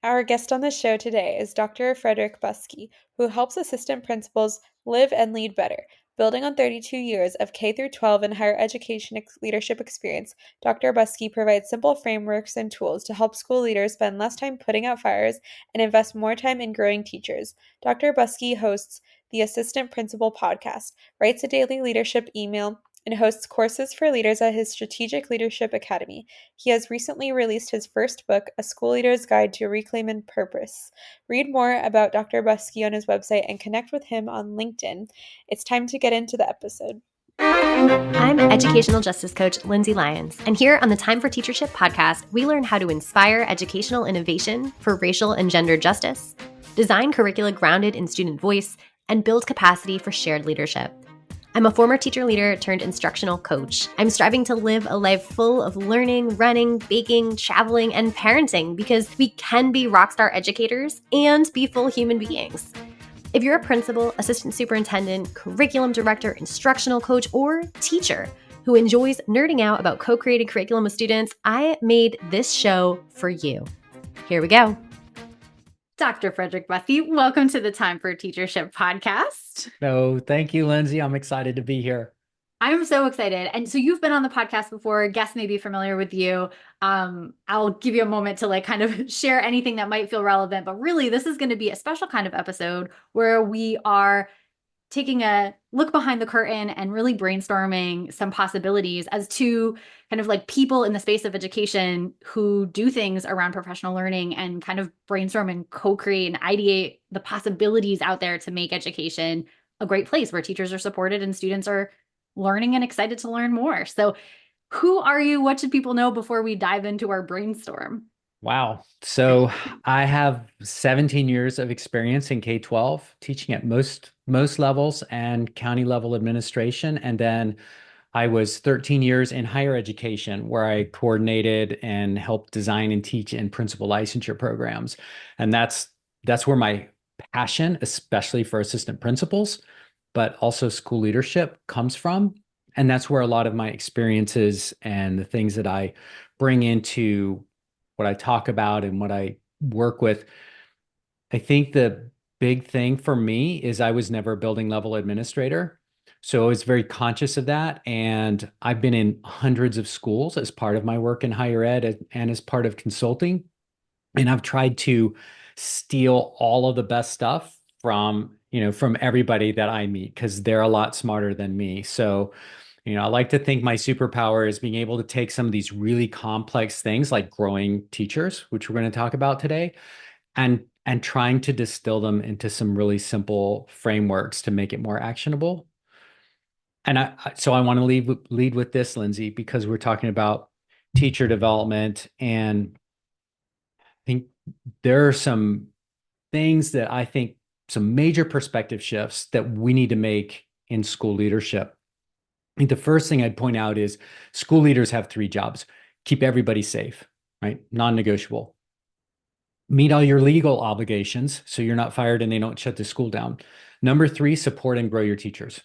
Our guest on the show today is Dr. Frederick Buskey, who helps assistant principals live and lead better. Building on 32 years of K through 12 and higher education leadership experience, Dr. Buskey provides simple frameworks and tools to help school leaders spend less time putting out fires and invest more time in growing teachers. Dr. Buskey hosts the Assistant Principal podcast, writes a daily leadership email, and hosts courses for leaders at his Strategic Leadership Academy. He has recently released his first book, A School Leader's Guide to Reclaiming Purpose. Read more about Dr. Buskey on his website and connect with him on LinkedIn. It's time to get into the episode. I'm educational justice coach Lindsay Lyons, and here on the Time for Teachership podcast, we learn how to inspire educational innovation for racial and gender justice, design curricula grounded in student voice, and build capacity for shared leadership. I'm a former teacher leader turned instructional coach. I'm striving to live a life full of learning, running, baking, traveling, and parenting because we can be rockstar educators and be full human beings. If you're a principal, assistant superintendent, curriculum director, instructional coach, or teacher who enjoys nerding out about co-created curriculum with students, I made this show for you. Here we go. Dr. Frederick Buskey, welcome to the Time for Teachership podcast. No, thank you, Lindsay. I'm excited to be here. I'm so excited. And so you've been on the podcast before. Guests may be familiar with you. I'll give you a moment to kind of share anything that might feel relevant. But really, this is going to be a special kind of episode where we are taking a look behind the curtain and really brainstorming some possibilities as to kind of people in the space of education who do things around professional learning and kind of brainstorm and co-create and ideate the possibilities out there to make education a great place where teachers are supported and students are learning and excited to learn more. So who are you? What should people know before we dive into our brainstorm? Wow. So I have 17 years of experience in K-12, teaching at most levels and county level administration. And then I was 13 years in higher education where I coordinated and helped design and teach in principal licensure programs. And that's where my passion, especially for assistant principals, but also school leadership comes from. And that's where a lot of my experiences and the things that I bring into what I talk about and what I work with. I think the big thing for me is I was never a building level administrator. So I was very conscious of that. And I've been in hundreds of schools as part of my work in higher ed and as part of consulting. And I've tried to steal all of the best stuff from everybody that I meet because they're a lot smarter than me. So I like to think my superpower is being able to take some of these really complex things like growing teachers, which we're going to talk about today, and trying to distill them into some really simple frameworks to make it more actionable. And so I want to lead with this, Lindsay, because we're talking about teacher development, and I think there are some things that I think some major perspective shifts that we need to make in school leadership. I think the first thing I'd point out is school leaders have three jobs. Keep everybody safe, right? Non-negotiable. Meet all your legal obligations so you're not fired and they don't shut the school down. Number three, support and grow your teachers.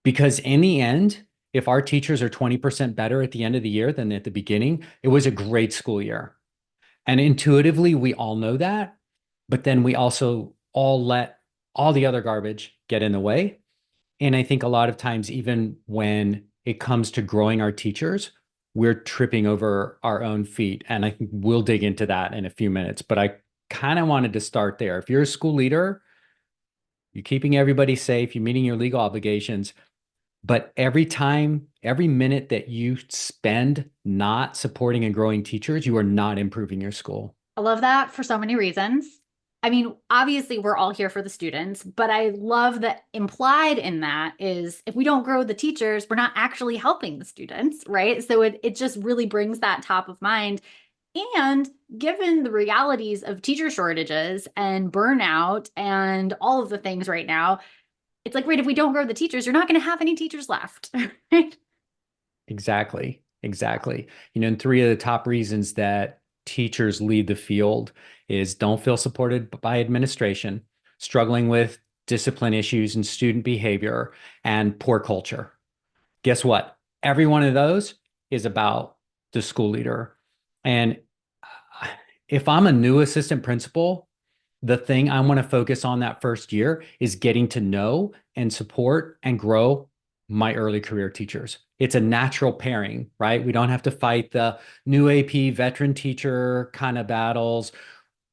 Because in the end, if our teachers are 20% better at the end of the year than at the beginning, it was a great school year. And intuitively, we all know that, but then we also all let all the other garbage get in the way. And I think a lot of times, even when it comes to growing our teachers, we're tripping over our own feet. And I think we'll dig into that in a few minutes. But I kind of wanted to start there. If you're a school leader, you're keeping everybody safe, you're meeting your legal obligations. But every minute that you spend not supporting and growing teachers, you are not improving your school. I love that for so many reasons. I mean, obviously, we're all here for the students, but I love that implied in that is if we don't grow the teachers, we're not actually helping the students, right? So it just really brings that top of mind. And given the realities of teacher shortages and burnout and all of the things right now, it's like, right, if we don't grow the teachers, you're not going to have any teachers left, right? Exactly. And three of the top reasons that teachers leave the field is don't feel supported by administration, struggling with discipline issues and student behavior, and poor culture. Guess what? Every one of those is about the school leader. And if I'm a new assistant principal, the thing I want to focus on that first year is getting to know and support and grow my early career teachers. It's a natural pairing, right? We don't have to fight the new AP veteran teacher kind of battles.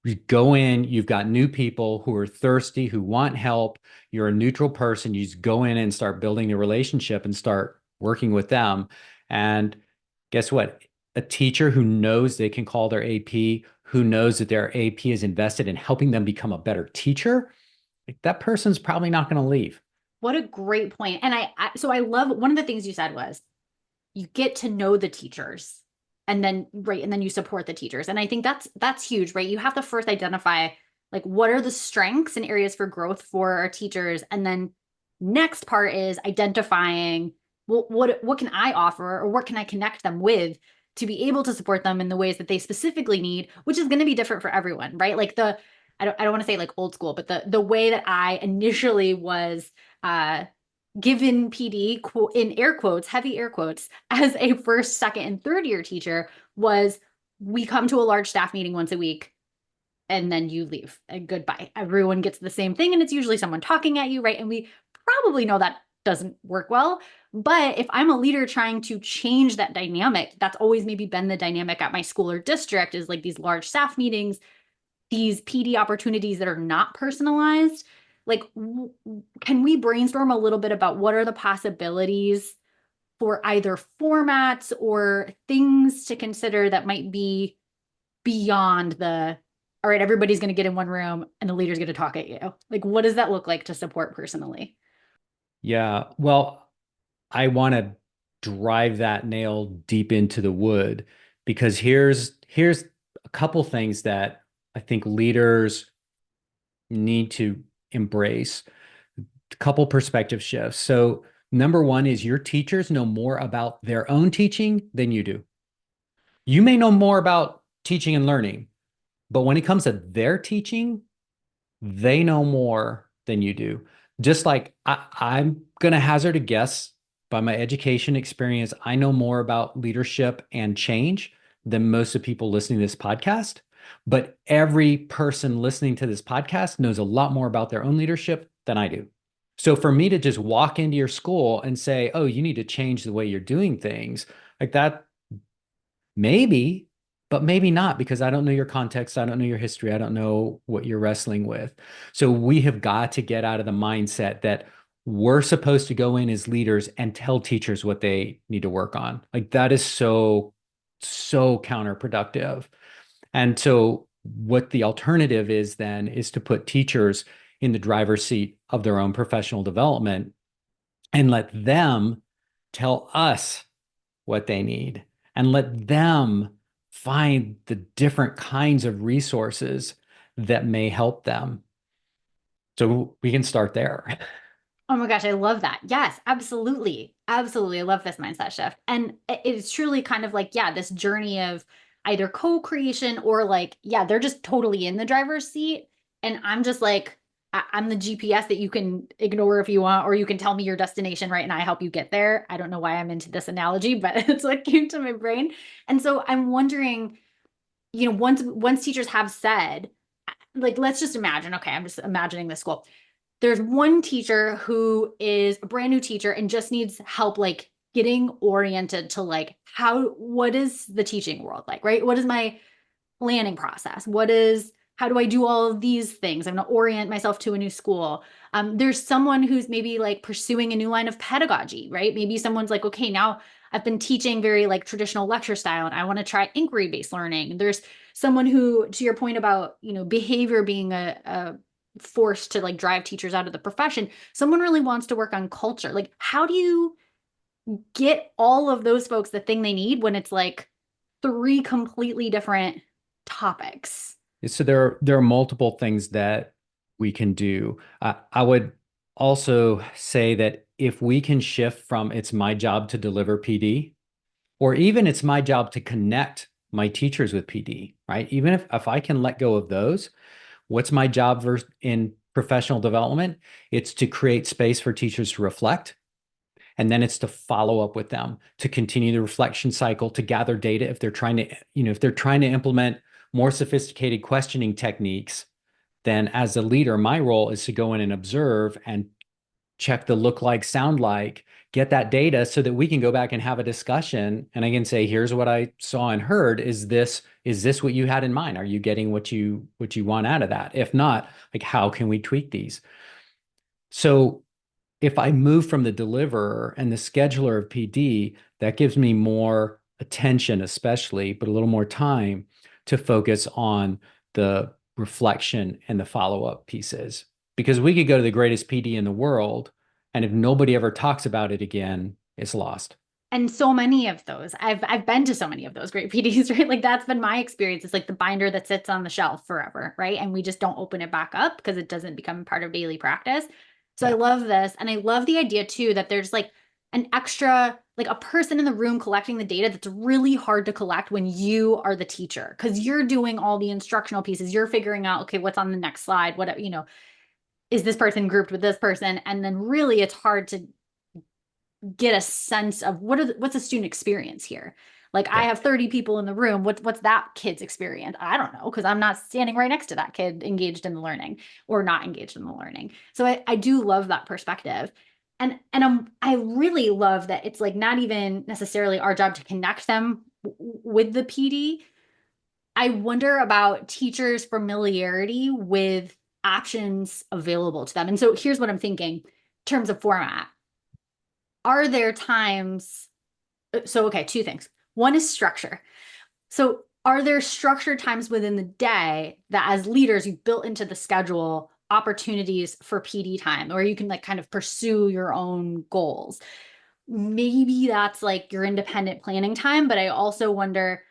You go in, you've got new people who are thirsty, who want help. You're a neutral person. You just go in and start building a relationship and start working with them. And guess what? A teacher who knows they can call their AP, who knows that their AP is invested in helping them become a better teacher, like that person's probably not going to leave. What a great point. And so I love one of the things you said was you get to know the teachers and then right and then you support the teachers. And I think that's huge, right? You have to first identify like what are the strengths and areas for growth for our teachers, and then next part is identifying, well, what can I offer or what can I connect them with to be able to support them in the ways that they specifically need, which is going to be different for everyone, right? Like I don't want to say like old school, but the way that I initially was uh given PD in air quotes, heavy air quotes, as a first, second, and third year teacher was we come to a large staff meeting once a week and then you leave and goodbye. Everyone gets the same thing and it's usually someone talking at you, right? And we probably know that doesn't work well. But if I'm a leader trying to change that dynamic, that's always maybe been the dynamic at my school or district is like these large staff meetings, these PD opportunities that are not personalized. Like, can we brainstorm a little bit about what are the possibilities for either formats or things to consider that might be beyond the, all right, everybody's going to get in one room and the leader's going to talk at you? Like, what does that look like to support personally? Yeah. Well, I want to drive that nail deep into the wood because here's a couple things that I think leaders need to embrace. A couple perspective shifts. So, number one is your teachers know more about their own teaching than you do. You may know more about teaching and learning, but when it comes to their teaching, they know more than you do. Just like I'm going to hazard a guess by my education experience, I know more about leadership and change than most of the people listening to this podcast. But every person listening to this podcast knows a lot more about their own leadership than I do. So for me to just walk into your school and say, oh, you need to change the way you're doing things, like that, maybe, but maybe not because I don't know your context. I don't know your history. I don't know what you're wrestling with. So we have got to get out of the mindset that we're supposed to go in as leaders and tell teachers what they need to work on. Like that is so counterproductive. And so what the alternative is then is to put teachers in the driver's seat of their own professional development and let them tell us what they need and let them find the different kinds of resources that may help them. So we can start there. Oh my gosh, I love that. Yes, absolutely. Absolutely. I love this mindset shift. And it's truly kind of like, yeah, this journey of either co-creation or like, yeah, they're just totally in the driver's seat. And I'm just like, I'm the GPS that you can ignore if you want, or you can tell me your destination, right? And I help you get there. I don't know why I'm into this analogy, but it's what came to my brain. And so I'm wondering, once teachers have said, like, let's just imagine, okay, I'm just imagining the school, there's one teacher who is a brand new teacher and just needs help like getting oriented to like what is the teaching world like, right? What is my planning process? How do I do all of these things? I'm going to orient myself to a new school. There's someone who's maybe like pursuing a new line of pedagogy, right? Maybe someone's like, okay, now I've been teaching very like traditional lecture style and I want to try inquiry-based learning. There's someone who, to your point about, behavior being a force to like drive teachers out of the profession, someone really wants to work on culture. Like, how do you get all of those folks the thing they need when it's like three completely different topics? So there are multiple things that we can do. I would also say that if we can shift from it's my job to deliver PD, or even it's my job to connect my teachers with PD, right? Even if I can let go of those, what's my job in professional development? It's to create space for teachers to reflect. And then it's to follow up with them, to continue the reflection cycle, to gather data if they're trying to implement more sophisticated questioning techniques, then as a leader, my role is to go in and observe and check the look like, sound like, get that data so that we can go back and have a discussion. And I can say, here's what I saw and heard. Is this what you had in mind? Are you getting what you want out of that? If not, like, how can we tweak these? So if I move from the deliverer and the scheduler of PD, that gives me more attention, especially, but a little more time to focus on the reflection and the follow-up pieces. Because we could go to the greatest PD in the world, and if nobody ever talks about it again, it's lost. And so many of those, I've been to so many of those great PDs, right? Like that's been my experience. It's like the binder that sits on the shelf forever, right? And we just don't open it back up because it doesn't become part of daily practice. So I love this. And I love the idea too that there's like an extra, like a person in the room collecting the data that's really hard to collect when you are the teacher, because you're doing all the instructional pieces. You're figuring out, okay, what's on the next slide? What, is this person grouped with this person? And then really it's hard to get a sense of what's the student experience here. Like I have 30 people in the room. What's that kid's experience? I don't know, because I'm not standing right next to that kid engaged in the learning or not engaged in the learning. So I do love that perspective. And I really love that it's like not even necessarily our job to connect them with the PD. I wonder about teachers' familiarity with options available to them. And so here's what I'm thinking in terms of format. Are there times, so okay, two things. One is structure. So are there structured times within the day that as leaders you've built into the schedule opportunities for PD time, or you can like kind of pursue your own goals? Maybe that's like your independent planning time, but I also wonder,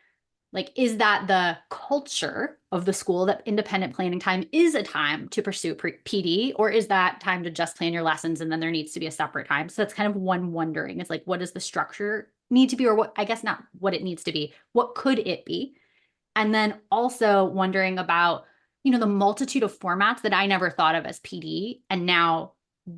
like, is that the culture of the school that independent planning time is a time to pursue PD, or is that time to just plan your lessons and then there needs to be a separate time? So that's kind of one wondering. It's like, what does the structure need to be, or what, I guess not what it needs to be, what could it be? And then also wondering about, the multitude of formats that I never thought of as PD. And now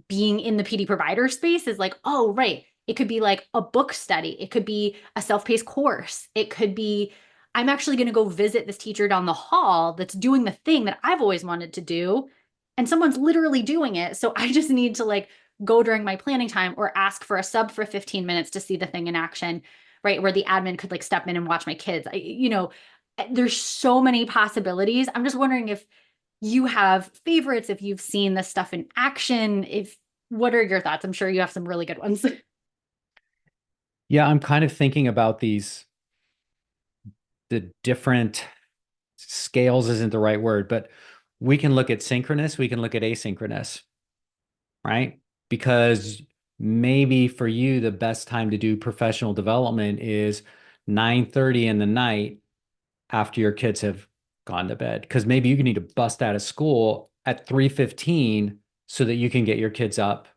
being in the PD provider space is like, oh, right. It could be like a book study. It could be a self-paced course. It could be, I'm actually going to go visit this teacher down the hall that's doing the thing that I've always wanted to do. And someone's literally doing it. So I just need to like go during my planning time or ask for a sub for 15 minutes to see the thing in action, right? Where the admin could like step in and watch my kids. There's so many possibilities. I'm just wondering if you have favorites, if you've seen this stuff in action, what are your thoughts? I'm sure you have some really good ones. Yeah, I'm kind of thinking about the different scales isn't the right word, but we can look at synchronous, we can look at asynchronous, right? Because maybe for you, the best time to do professional development is 9:30 in the night after your kids have gone to bed. Because maybe you need to bust out of school at 3:15 so that you can get your kids up,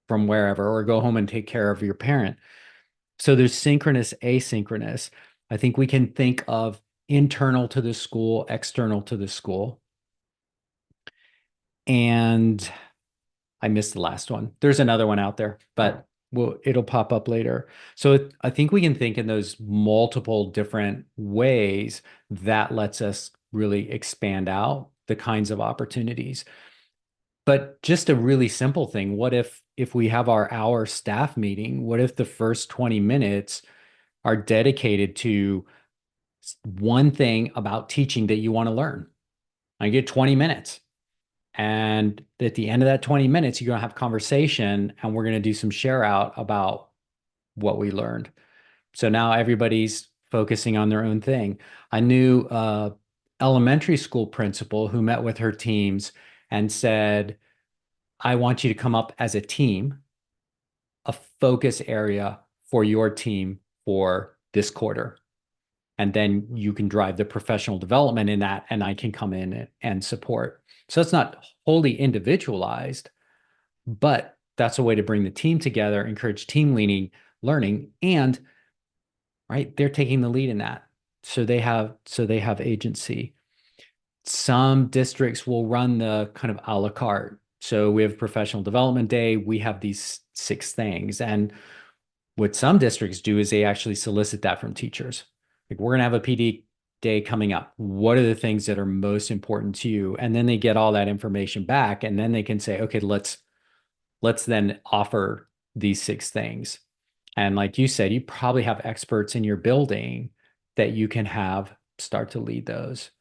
from wherever, or go home and take care of your parent. So there's synchronous, asynchronous. I think we can think of internal to the school, external to the school. And I missed the last one. There's another one out there, but it'll pop up later. So I think we can think in those multiple different ways that lets us really expand out the kinds of opportunities. But just a really simple thing, what if we have our hour staff meeting, what if the first 20 minutes are dedicated to one thing about teaching that you want to learn? I get 20 minutes. And at the end of that 20 minutes, you're going to have conversation and we're going to do some share out about what we learned. So now everybody's focusing on their own thing. I knew elementary school principal who met with her teams and said, I want you to come up as a team, a focus area for your team for this quarter. And then you can drive the professional development in that, and I can come in and support. So it's not wholly individualized, but that's a way to bring the team together, encourage team learning, and right, they're taking the lead in that. So they have agency. Some districts will run the kind of a la carte. So we have professional development day, we have these 6 things. And what some districts do is they actually solicit that from teachers. Like, we're going to have a PD day coming up? What are the things that are most important to you? And then they get all that information back, and then they can say, okay, let's then offer these 6 things. And like you said, you probably have experts in your building that you can have start to lead those.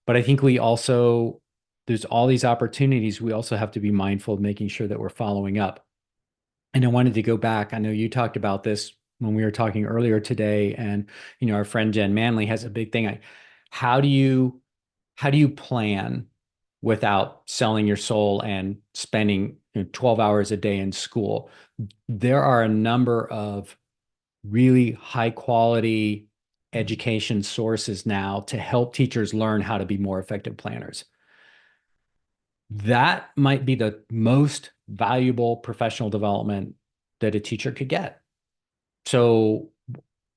But I think there's all these opportunities. We also have to be mindful of making sure that we're following up. And I wanted to go back. I know you talked about this when we were talking earlier today, and our friend Jen Manley has a big thing. How do you plan without selling your soul and spending 12 hours a day in school? There are a number of really high quality education sources now to help teachers learn how to be more effective planners. That might be the most valuable professional development that a teacher could get. So,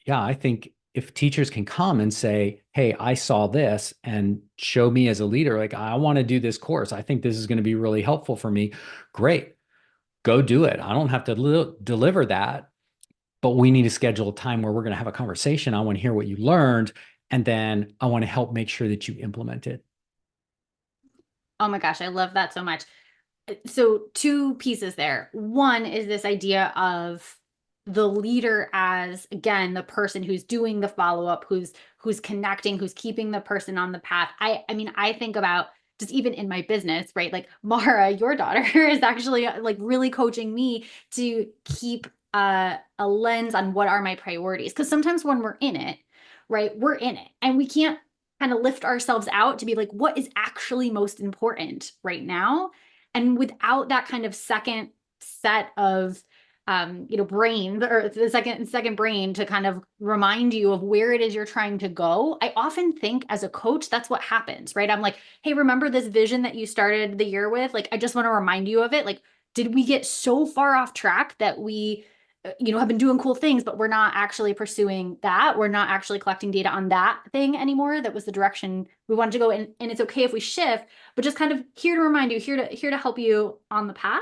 yeah, I think if teachers can come and say, hey, I saw this, and show me as a leader, like, I want to do this course. I think this is going to be really helpful for me. Great. Go do it. I don't have to deliver that, but we need to schedule a time where we're going to have a conversation. I want to hear what you learned, and then I want to help make sure that you implement it. Oh my gosh, I love that so much. So 2 pieces there. One is this idea of the leader as, again, the person who's doing the follow-up, who's connecting, who's keeping the person on the path. I mean, I think about just even in my business, right? Like Mara, your daughter, is actually like really coaching me to keep a lens on what are my priorities. Because sometimes when we're in it, right, we're in it and we can't kind of lift ourselves out to be like, what is actually most important right now? And without that kind of second set of brain, or the second brain to kind of remind you of where it is you're trying to go, I often think as a coach, that's what happens, right? I'm like, hey, remember this vision that you started the year with? Like, I just want to remind you of it. Like, did we get so far off track that we have been doing cool things, but we're not actually pursuing that? We're not actually collecting data on that thing anymore. That was the direction we wanted to go. And it's okay if we shift, but just kind of here to remind you, here to help you on the path.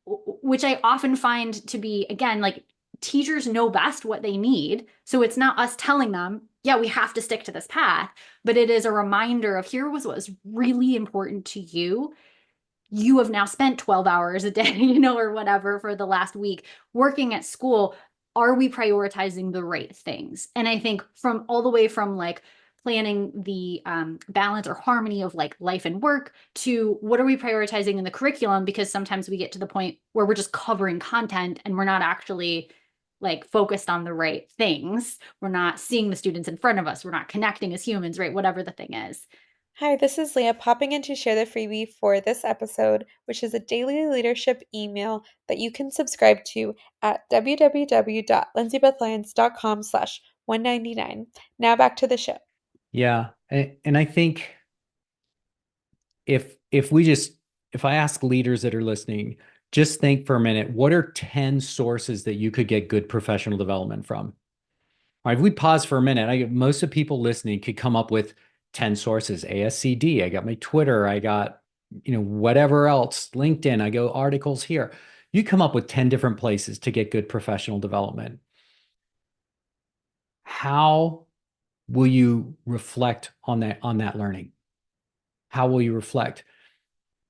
Which I often find to be, again, like, teachers know best what they need. So it's not us telling them, yeah, we have to stick to this path, but it is a reminder of here was what was really important to you. You have now spent 12 hours a day, or whatever for the last week working at school. Are we prioritizing the right things? And I think from all the way from like planning the balance or harmony of like life and work to what are we prioritizing in the curriculum? Because sometimes we get to the point where we're just covering content and we're not actually like focused on the right things. We're not seeing the students in front of us. We're not connecting as humans, right? Whatever the thing is. Hi, this is Leah popping in to share the freebie for this episode, which is a daily leadership email that you can subscribe to at www.lindsaybethlyons.com/199. Now back to the show. Yeah. And I think if I ask leaders that are listening, just think for a minute, what are 10 sources that you could get good professional development from? All right, if we pause for a minute, most of people listening could come up with 10 sources. ASCD, I got my Twitter, I got, whatever else, LinkedIn, I go articles here. You come up with 10 different places to get good professional development. How will you reflect on that learning? How will you reflect?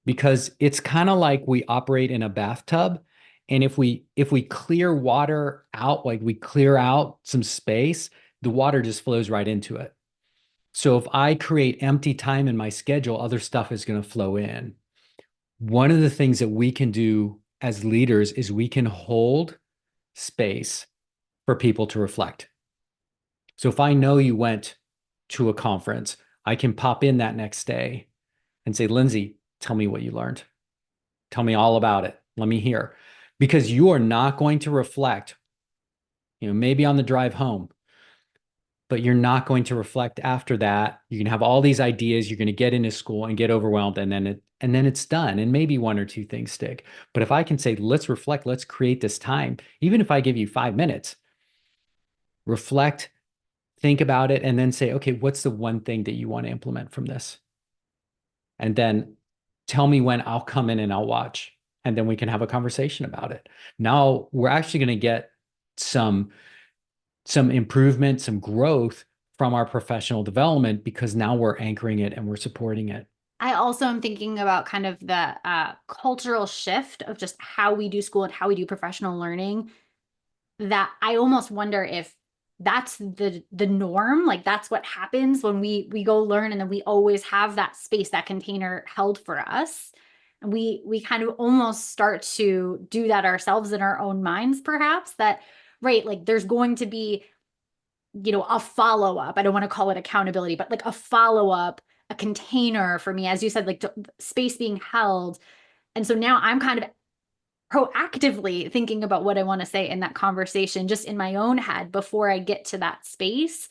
Because it's kind of like we operate in a bathtub, and if we clear water out, like we clear out some space, the water just flows right into it. So if I create empty time in my schedule, other stuff is going to flow in. One of the things that we can do as leaders is we can hold space for people to reflect. So if I know you went to a conference, I can pop in that next day and say, Lindsay, tell me what you learned. Tell me all about it. Let me hear. Because you are not going to reflect, maybe on the drive home, but you're not going to reflect after that. You can have all these ideas. You're going to get into school and get overwhelmed, and then it's done. And maybe 1 or 2 things stick. But if I can say, let's reflect, let's create this time, even if I give you 5 minutes, reflect, think about it, and then say, okay, what's the one thing that you want to implement from this? And then tell me when. I'll come in and I'll watch, and then we can have a conversation about it. Now we're actually going to get some improvement, some growth from our professional development because now we're anchoring it and we're supporting it. I also am thinking about kind of the cultural shift of just how we do school and how we do professional learning, that I almost wonder if that's the norm. Like that's what happens when we go learn, and then we always have that space, that container held for us. And we kind of almost start to do that ourselves in our own minds, perhaps, that right, like there's going to be, a follow-up. I don't want to call it accountability, but like a follow-up, a container for me, as you said, like space being held. And so now I'm kind of proactively thinking about what I want to say in that conversation, just in my own head before I get to that space.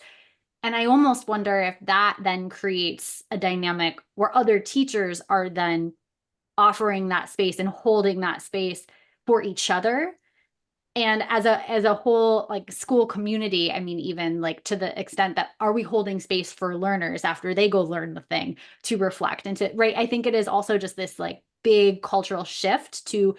And I almost wonder if that then creates a dynamic where other teachers are then offering that space and holding that space for each other. And as a whole, like school community, I mean, even like to the extent that, are we holding space for learners after they go learn the thing to reflect and to, right? I think it is also just this like big cultural shift to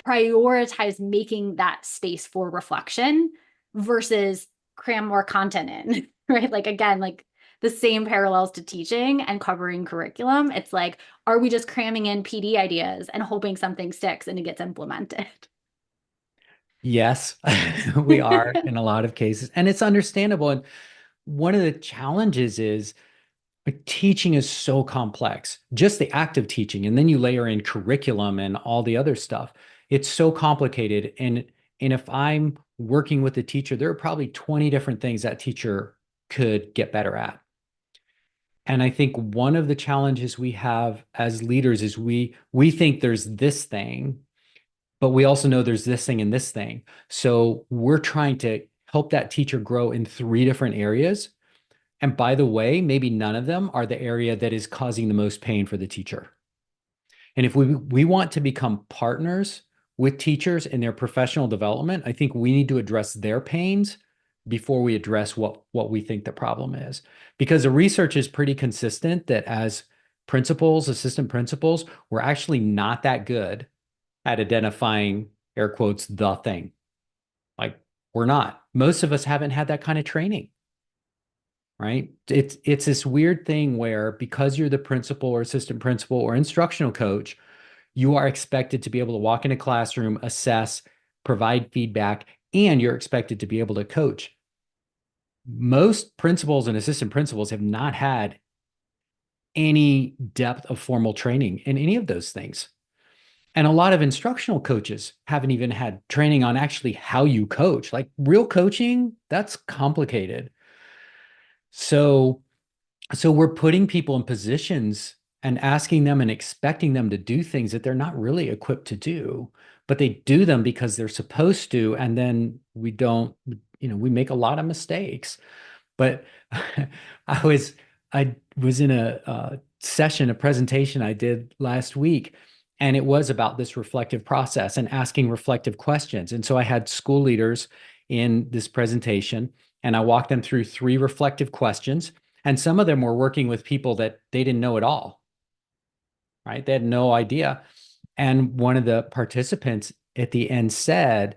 prioritize making that space for reflection versus cram more content in, right? Like, again, like the same parallels to teaching and covering curriculum. It's like, are we just cramming in PD ideas and hoping something sticks and it gets implemented? Yes, we are in a lot of cases, and it's understandable. And one of the challenges is like, teaching is so complex, just the act of teaching, and then you layer in curriculum and all the other stuff. It's so complicated. And if I'm working with a teacher, there are probably 20 different things that teacher could get better at. And I think one of the challenges we have as leaders is we think there's this thing, but we also know there's this thing and this thing. So we're trying to help that teacher grow in 3 different areas. And by the way, maybe none of them are the area that is causing the most pain for the teacher. And if we want to become partners with teachers in their professional development, I think we need to address their pains before we address what we think the problem is. Because the research is pretty consistent that as principals, assistant principals, we're actually not that good at identifying, air quotes, the thing. Like, we're not. Most of us haven't had that kind of training, right? It's this weird thing where because you're the principal or assistant principal or instructional coach, you are expected to be able to walk in a classroom, assess, provide feedback, and you're expected to be able to coach. Most principals and assistant principals have not had any depth of formal training in any of those things. And a lot of instructional coaches haven't even had training on actually how you coach. Like real coaching, that's complicated. So we're putting people in positions and asking them and expecting them to do things that they're not really equipped to do, but they do them because they're supposed to. And then we don't, we make a lot of mistakes. But I was in a session, a presentation I did last week, and it was about this reflective process and asking reflective questions. And so I had school leaders in this presentation, and I walked them through 3 reflective questions. And some of them were working with people that they didn't know at all, right? They had no idea. And one of the participants at the end said,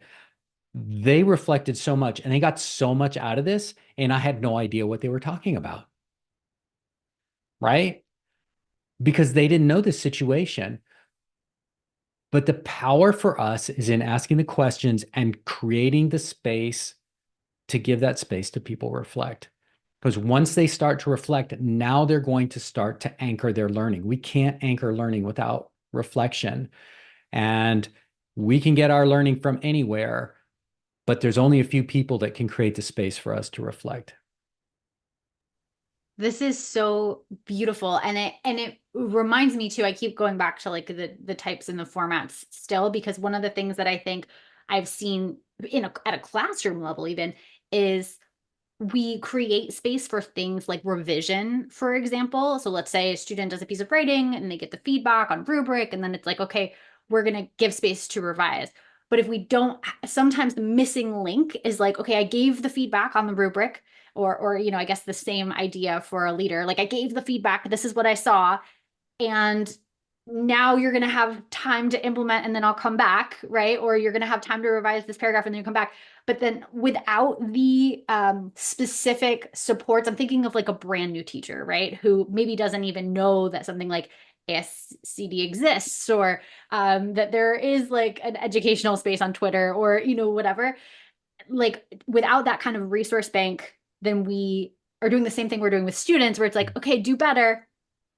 they reflected so much and they got so much out of this, and I had no idea what they were talking about, right? Because they didn't know the situation. But the power for us is in asking the questions and creating the space to give that space to people reflect. Because once they start to reflect, now they're going to start to anchor their learning. We can't anchor learning without reflection. And we can get our learning from anywhere, but there's only a few people that can create the space for us to reflect. This is so beautiful. And it reminds me too, I keep going back to like the types and the formats still, because one of the things that I think I've seen at a classroom level even is we create space for things like revision, for example. So let's say a student does a piece of writing and they get the feedback on rubric, and then it's like, okay, we're going to give space to revise. But if we don't, sometimes the missing link is like, okay, I gave the feedback on the rubric, or I guess the same idea for a leader. Like I gave the feedback, this is what I saw. And now you're going to have time to implement and then I'll come back, right? Or you're going to have time to revise this paragraph and then you come back. But then without the specific supports, I'm thinking of like a brand new teacher, right? Who maybe doesn't even know that something like ASCD exists, or that there is like an educational space on Twitter, or, whatever. Like without that kind of resource bank, then we are doing the same thing we're doing with students, where it's like, okay, do better.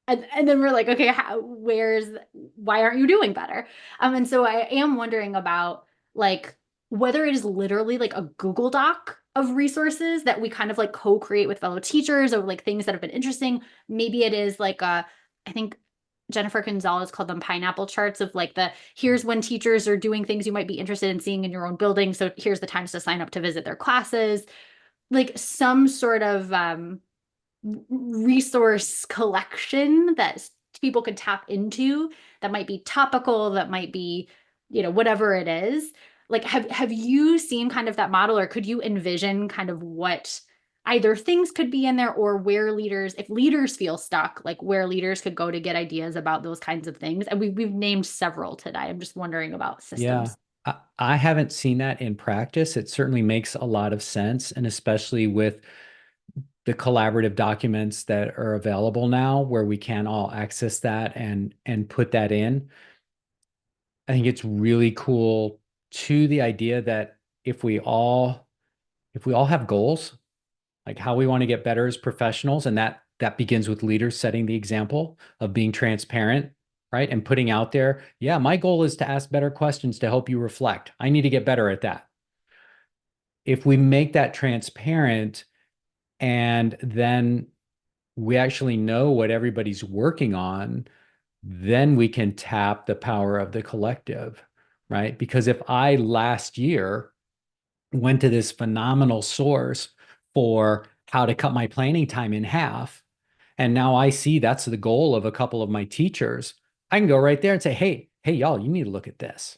And then we're like, okay, why aren't you doing better? And so I am wondering about like whether it is literally like a Google Doc of resources that we kind of like co-create with fellow teachers, or like things that have been interesting. Maybe it is like I think Jennifer Gonzalez called them pineapple charts of like here's when teachers are doing things you might be interested in seeing in your own building. So here's the times to sign up to visit their classes, like some sort of resource collection that people could tap into, that might be topical, that might be, whatever it is. Like, have you seen kind of that model, or could you envision kind of what either things could be in there, or where leaders, if leaders feel stuck, like where leaders could go to get ideas about those kinds of things? And we've named several today. I'm just wondering about Yeah. systems. I haven't seen that in practice. It certainly makes a lot of sense, and especially with the collaborative documents that are available now where we can all access that and put that in. I think it's really cool to the idea that if we all have goals, like how we want to get better as professionals, and that begins with leaders setting the example of being transparent, right? And putting out there, yeah, my goal is to ask better questions to help you reflect. I need to get better at that. If we make that transparent, and then we actually know what everybody's working on, then we can tap the power of the collective, right? Because if I last year went to this phenomenal source for how to cut my planning time in half, and now I see that's the goal of a couple of my teachers, I can go right there and say, hey, y'all, you need to look at this.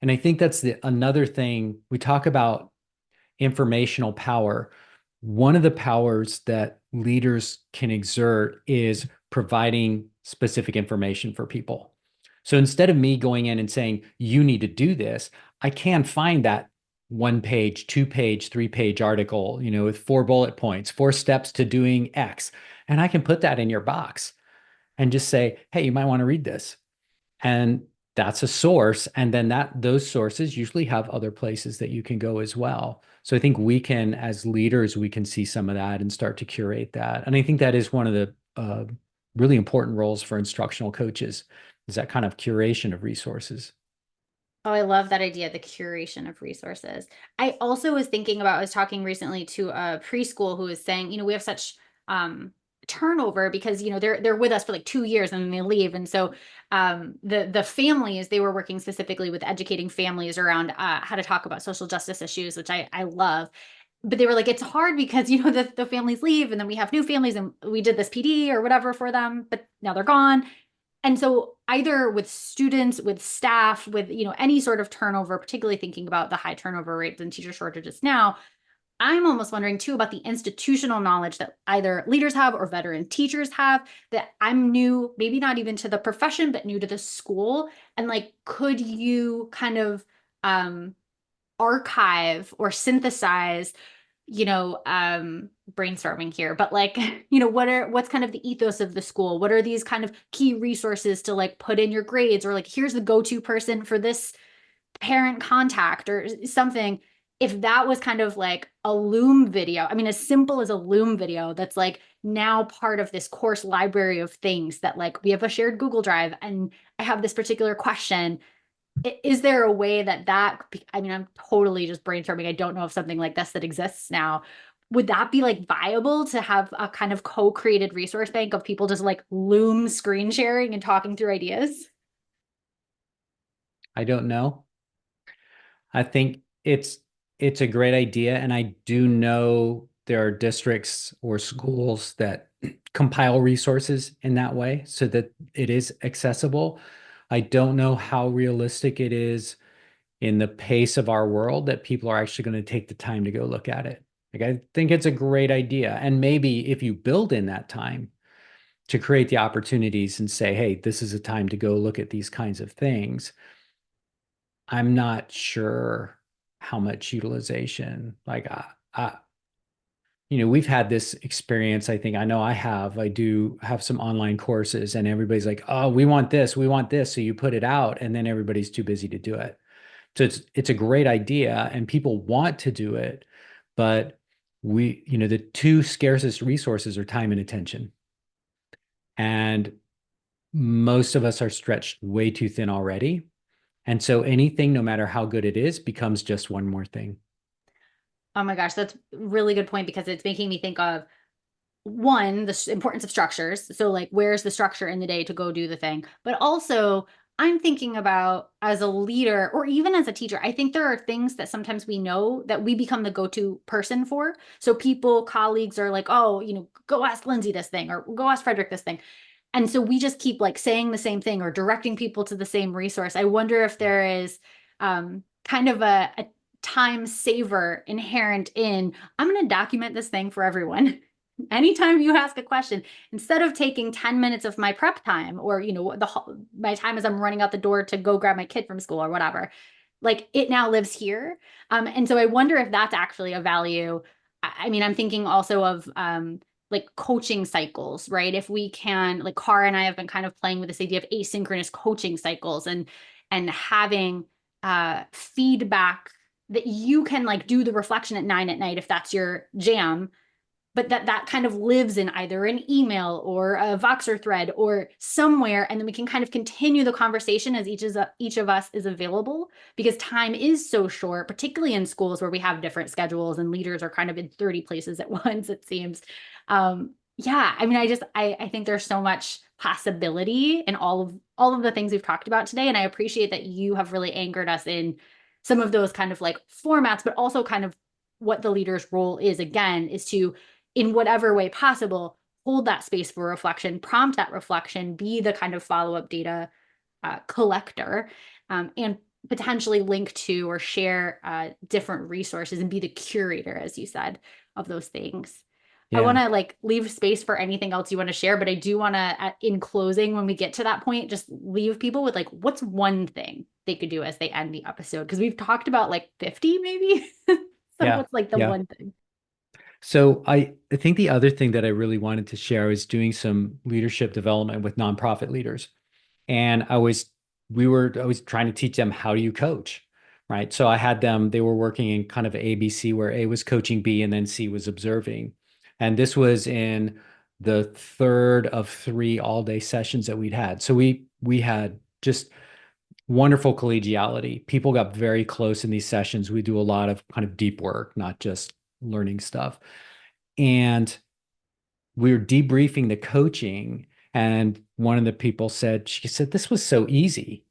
And I think that's another thing we talk about, informational power. One of the powers that leaders can exert is providing specific information for people. So instead of me going in and saying, you need to do this, I can find that 1 page, 2 page, 3 page article, with 4 bullet points, 4 steps to doing X. And I can put that in your box and just say, hey, you might want to read this. And that's a source. And then those sources usually have other places that you can go as well. So I think we can, as leaders, we can see some of that and start to curate that. And I think that is one of the really important roles for instructional coaches, is that kind of curation of resources. Oh, I love that idea, the curation of resources. I also was thinking about, I was talking recently to a preschool who was saying, we have such turnover because, they're with us for like 2 years and then they leave. And so the families, they were working specifically with educating families around how to talk about social justice issues, which I love. But they were like, it's hard because, the families leave and then we have new families, and we did this PD or whatever for them, but now they're gone. And so either with students, with staff, with, any sort of turnover, particularly thinking about the high turnover rates and teacher shortages now, I'm almost wondering too about the institutional knowledge that either leaders have or veteran teachers have, that I'm new, maybe not even to the profession, but new to the school. And like, could you kind of archive or synthesize, brainstorming here, but like, what's kind of the ethos of the school? What are these kind of key resources to like put in your grades, or like, here's the go-to person for this parent contact or something. If that was kind of like a Loom video, I mean, as simple as a Loom video, that's like now part of this course library of things that like we have a shared Google Drive, and I have this particular question. Is there a way I mean, I'm totally just brainstorming. I don't know of something like this that exists now. Would that be like viable to have a kind of co-created resource bank of people just like Loom screen sharing and talking through ideas? I don't know. I think it's a great idea, and I do know there are districts or schools that compile resources in that way so that it is accessible. I don't know how realistic it is in the pace of our world that people are actually going to take the time to go look at it. Like, I think it's a great idea. And maybe if you build in that time, to create the opportunities and say, hey, this is a time to go look at these kinds of things. I'm not sure how much utilization, we've had this experience. I know I do have some online courses and everybody's like, oh, we want this, we want this. So you put it out and then everybody's too busy to do it. So it's a great idea and people want to do it, but the two scarcest resources are time and attention. And most of us are stretched way too thin already. And so anything, no matter how good it is, becomes just one more thing. Oh my gosh, that's a really good point because it's making me think of one, the importance of structures. So like, where's the structure in the day to go do the thing? But also I'm thinking about as a leader or even as a teacher, I think there are things that sometimes we know that we become the go-to person for. So people, colleagues are like, oh, go ask Lindsay this thing or go ask Frederick this thing. And so we just keep like saying the same thing or directing people to the same resource. I wonder if there is kind of a time saver inherent in, I'm going to document this thing for everyone. Anytime you ask a question, instead of taking 10 minutes of my prep time or, my time as I'm running out the door to go grab my kid from school or whatever, like it now lives here. And so I wonder if that's actually a value. I mean, I'm thinking also of like coaching cycles, right? If we can, like Cara and I have been kind of playing with this idea of asynchronous coaching cycles and having feedback that you can like do the reflection at 9 at night if that's your jam, but that kind of lives in either an email or a Voxer thread or somewhere. And then we can kind of continue the conversation as each of us is available, because time is so short, particularly in schools where we have different schedules and leaders are kind of in 30 places at once, it seems. Yeah, I mean, I think there's so much possibility in all of the things we've talked about today. And I appreciate that you have really anchored us in some of those kind of like formats, but also kind of what the leader's role is, again, is to, in whatever way possible, hold that space for reflection, prompt that reflection, be the kind of follow-up data collector, and potentially link to or share different resources and be the curator, as you said, of those things. I want to like leave space for anything else you want to share, but I do want to, in closing, when we get to that point, just leave people with like, what's one thing they could do as they end the episode? Because we've talked about like 50 maybe. So what's like the one thing? So I think the other thing that I really wanted to share is doing some leadership development with nonprofit leaders. And I was trying to teach them, how do you coach? Right. So I had them, they were working in kind of ABC where A was coaching B and then C was observing. And this was in the third of 3 all-day sessions that we'd had. So we had just wonderful collegiality. People got very close in these sessions. We do a lot of kind of deep work, not just learning stuff. And we were debriefing the coaching. And one of the people said, she said, this was so easy.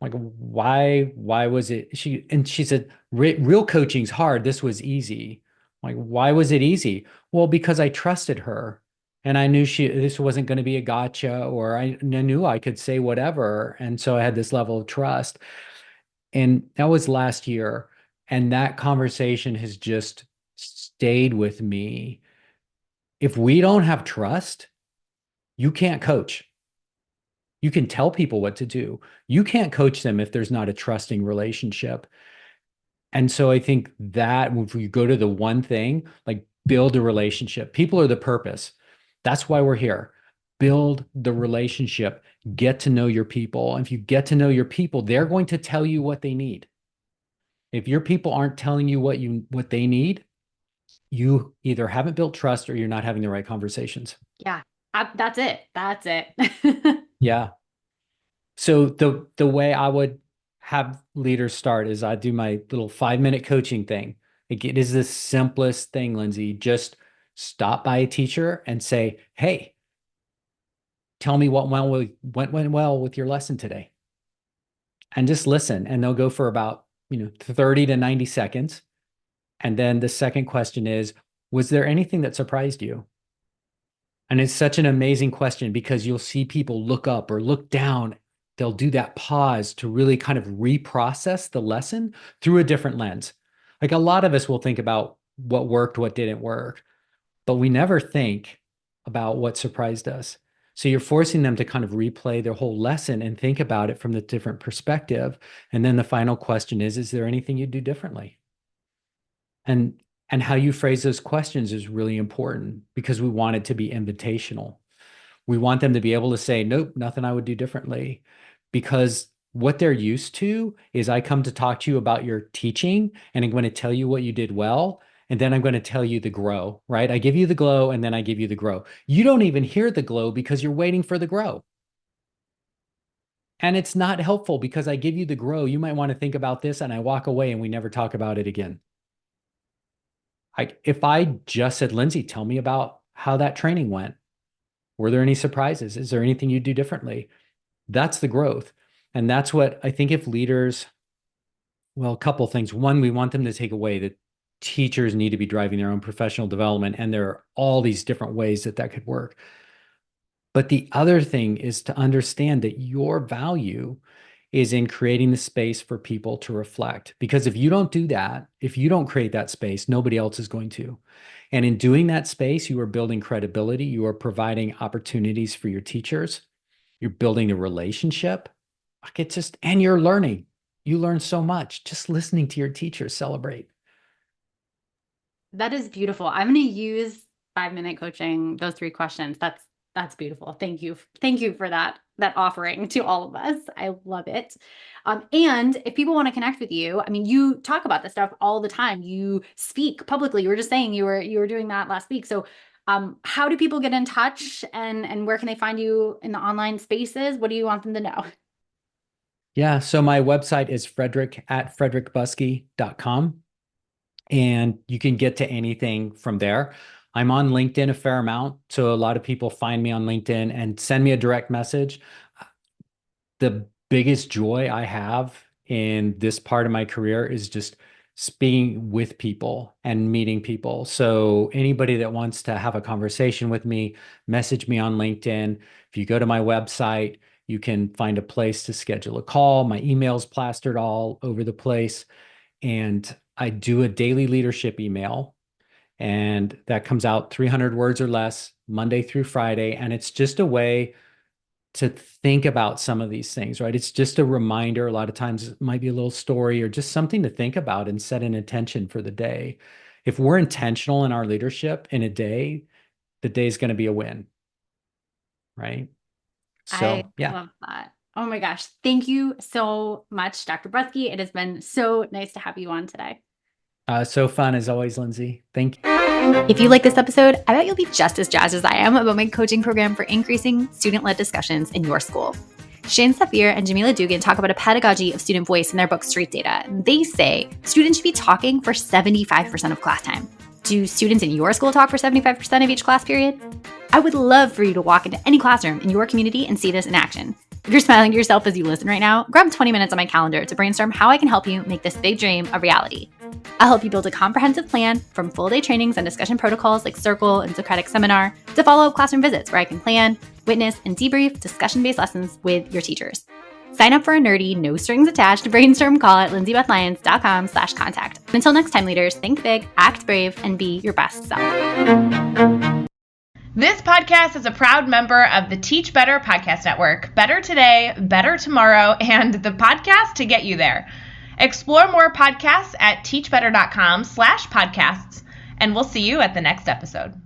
Like, why was it? She said, real coaching's hard. This was easy. Like, why was it easy? Well, because I trusted her and I knew this wasn't going to be a gotcha, or I knew I could say whatever. And so I had this level of trust. And that was last year. And that conversation has just stayed with me. If we don't have trust, you can't coach. You can tell people what to do. You can't coach them if there's not a trusting relationship. And so I think that if you go to the one thing, like build a relationship, people are the purpose. That's why we're here. Build the relationship, get to know your people. And if you get to know your people, they're going to tell you what they need. If your people aren't telling you what they need, you either haven't built trust or you're not having the right conversations. Yeah, that's it. That's it. Yeah. So the way I would have leaders start is I do my little 5-minute coaching thing. It is the simplest thing, Lindsay. Just stop by a teacher and say, hey, tell me what went well with your lesson today. And just listen. And they'll go for about 30 to 90 seconds. And then the second question is, was there anything that surprised you? And it's such an amazing question because you'll see people look up or look down. They'll do that pause to really kind of reprocess the lesson through a different lens. Like a lot of us will think about what worked, what didn't work, but we never think about what surprised us. So you're forcing them to kind of replay their whole lesson and think about it from the different perspective. And then the final question is there anything you'd do differently? And how you phrase those questions is really important because we want it to be invitational. We want them to be able to say, nope, nothing I would do differently. Because what they're used to is I come to talk to you about your teaching and I'm going to tell you what you did well. And then I'm going to tell you the grow, right? I give you the glow and then I give you the grow. You don't even hear the glow because you're waiting for the grow. And it's not helpful because I give you the grow. You might want to think about this and I walk away and we never talk about it again. If I just said, Lindsay, tell me about how that training went. Were there any surprises? Is there anything you'd do differently? That's the growth. And that's what I think if leaders, well, a couple of things. One, we want them to take away that teachers need to be driving their own professional development. And there are all these different ways that could work. But the other thing is to understand that your value is in creating the space for people to reflect. Because if you don't do that, if you don't create that space, nobody else is going to. And in doing that space, you are building credibility. You are providing opportunities for your teachers. You're building a relationship. And you're learning. You learn so much just listening to your teachers celebrate. That is beautiful. I'm going to use 5-minute coaching, those 3 questions. That's beautiful. Thank you. Thank you for that offering to all of us. I love it. And if people want to connect with you, I mean, you talk about this stuff all the time. You speak publicly. You were just saying you were doing that last week. So how do people get in touch and where can they find you in the online spaces? What do you want them to know? Yeah. So my website is frederickbuskey.com. And you can get to anything from there. I'm on LinkedIn a fair amount. So a lot of people find me on LinkedIn and send me a direct message. The biggest joy I have in this part of my career is just speaking with people and meeting people. So anybody that wants to have a conversation with me, message me on LinkedIn. If you go to my website, you can find a place to schedule a call. My email's plastered all over the place. And I do a daily leadership email. And that comes out 300 words or less, Monday through Friday. And it's just a way to think about some of these things, right? It's just a reminder. A lot of times it might be a little story or just something to think about and set an intention for the day. If we're intentional in our leadership in a day, the day is going to be a win, right? I love that. Oh my gosh. Thank you so much, Dr. Buskey. It has been so nice to have you on today. So fun as always, Lindsay. Thank you. If you like this episode, I bet you'll be just as jazzed as I am about my coaching program for increasing student-led discussions in your school. Shane Safir and Jamila Dugan talk about a pedagogy of student voice in their book, Street Data. They say students should be talking for 75% of class time. Do students in your school talk for 75% of each class period? I would love for you to walk into any classroom in your community and see this in action. If you're smiling to yourself as you listen right now, grab 20 minutes on my calendar to brainstorm how I can help you make this big dream a reality. I'll help you build a comprehensive plan from full-day trainings and discussion protocols like Circle and Socratic Seminar to follow-up classroom visits where I can plan, witness, and debrief discussion-based lessons with your teachers. Sign up for a nerdy, no-strings-attached brainstorm call at lindsayBethLyons.com/contact. Until next time, leaders, think big, act brave, and be your best self. This podcast is a proud member of the Teach Better Podcast Network. Better today, better tomorrow, and the podcast to get you there. Explore more podcasts at teachbetter.com/podcasts, and we'll see you at the next episode.